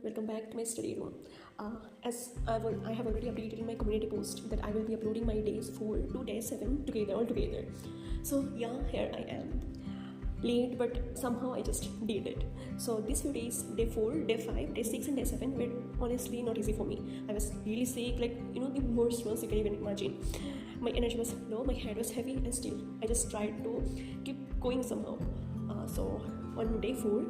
welcome back to my study room. As I have already updated in my community post that I will be uploading my days 4 to day 7 together all together. So yeah, here I am. Late, but somehow I just did it. So these few days, day 4, day 5, day 6 and day 7 were honestly not easy for me. I was really sick, like the worst ones you can even imagine. My energy was low, my head was heavy, and still I just tried to keep going somehow. So on day 4,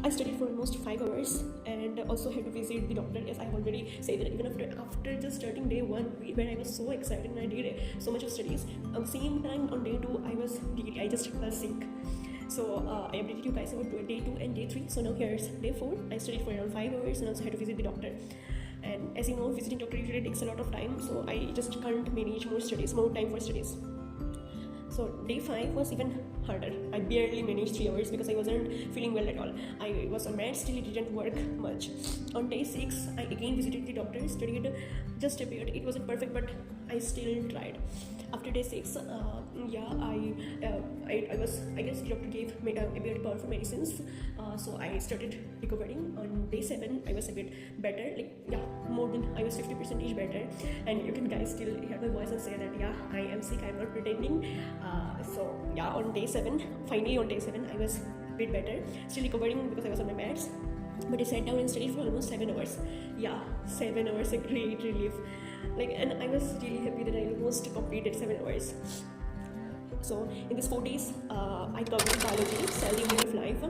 I studied for almost 5 hours and also had to visit the doctor, as I have already said that even after just starting day 1 when I was so excited and I did so much of studies, at the same time on day 2 I just felt sick. So I updated you guys about day 2 and day 3. So now here's day 4. I studied for around 5 hours and also had to visit the doctor. And as you know, visiting doctor usually takes a lot of time, so I just can't manage more time for studies. So day 5 was even harder. I barely managed 3 hours because I wasn't feeling well at all. I was on meds, still it didn't work much. On day 6, I again visited the doctor, studied just a bit. It wasn't perfect, but I still tried. After day 6, I guess the doctor gave me a bit powerful medicines. So I started recovering. On day 7, I was a bit better. More than I was 50% better. And you can guys still hear my voice and say that I am sick. I'm not pretending. On day 7, finally on day 7, I was a bit better. Still recovering because I was on my meds. But I sat down and studied for almost 7 hours. 7 hours, a great relief. And I was really happy that I almost completed 7 hours. So in these 4 days, I covered biology, cell the unit of life.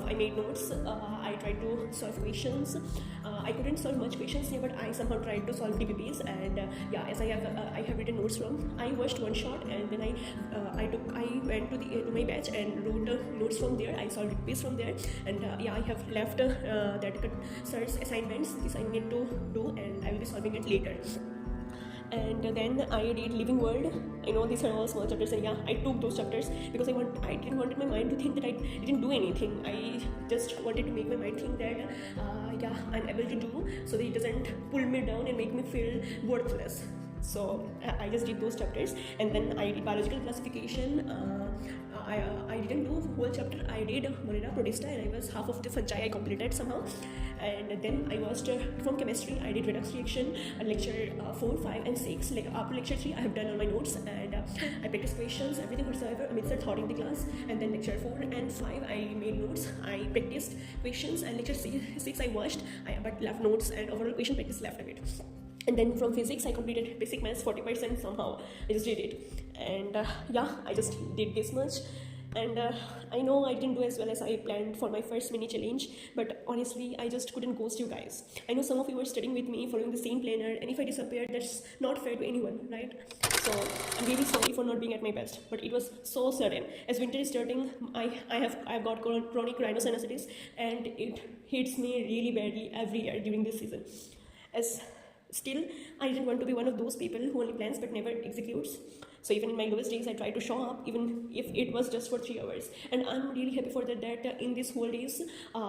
I made notes. I tried to solve questions. I couldn't solve much questions here, but I somehow tried to solve DPPs. And as I have written notes from. I watched one shot, and then I went to my batch and wrote notes from there. I solved DPPs from there, and I have left that sir's assignments. This I need to do, and I will be solving it later. And then I did Living World. I know these are all small chapters, and I took those chapters because I didn't want my mind to think that I didn't do anything. I just wanted to make my mind think that I'm able to do, so that it doesn't pull me down and make me feel worthless. So I just did those chapters, and then I did biological classification. I didn't do a whole chapter. I did Monera Protista, and I was half of the fungi I completed somehow. And then I watched from chemistry. I did redox reaction, lecture 4, 5, and 6. After lecture 3, I have done all my notes, and I practiced questions, everything whatsoever amidst the thought in the class. And then lecture 4 and 5, I made notes. I practiced questions, and lecture 6 I watched, but left notes and overall question practice left a bit. And then from physics, I completed basic maths 40% somehow. I just did it. And I just did this much. And I know I didn't do as well as I planned for my first mini challenge, but honestly, I just couldn't ghost you guys. I know some of you were studying with me, following the same planner, and if I disappeared, that's not fair to anyone, right? So I'm really sorry for not being at my best, but it was so sudden. As winter is starting, I've got chronic rhinosinusitis, and it hits me really badly every year during this season. Still, I didn't want to be one of those people who only plans but never executes. So even in my lowest days, I tried to show up, even if it was just for 3 hours. And I'm really happy for that in these whole days,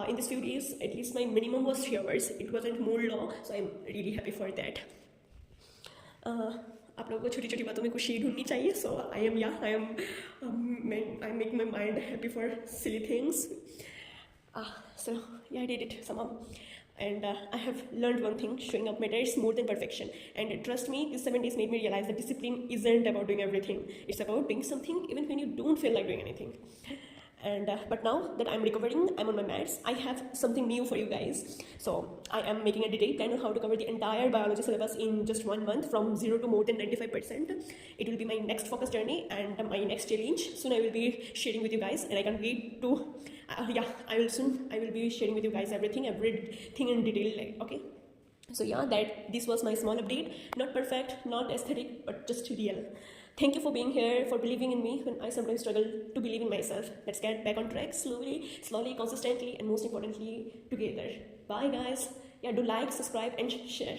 in these few days, at least my minimum was 3 hours. It wasn't more long, so I'm really happy for that. आप लोगों को छोटी छोटी बातों में खुशी ढूंढनी चाहिए. So I'm making my mind happy for silly things. So I did it somehow. And I have learned one thing: showing up matters more than perfection. And trust me, these 7 days made me realize that discipline isn't about doing everything. It's about doing something even when you don't feel like doing anything. And but now that I'm recovering, I'm on my meds, I have something new for you guys. So I am making a detailed plan on how to cover the entire biology syllabus in just 1 month, from 0 to more than 95%. It will be my next focus journey and my next challenge. Soon I will be sharing with you guys, and I can't wait to I will be sharing with you guys everything in detail, okay? So this was my small update. Not perfect, not aesthetic, but just real. Thank you for being here, for believing in me when I sometimes struggle to believe in myself. Let's get back on track slowly, consistently, and most importantly, together. Bye guys. Do like, subscribe, and share.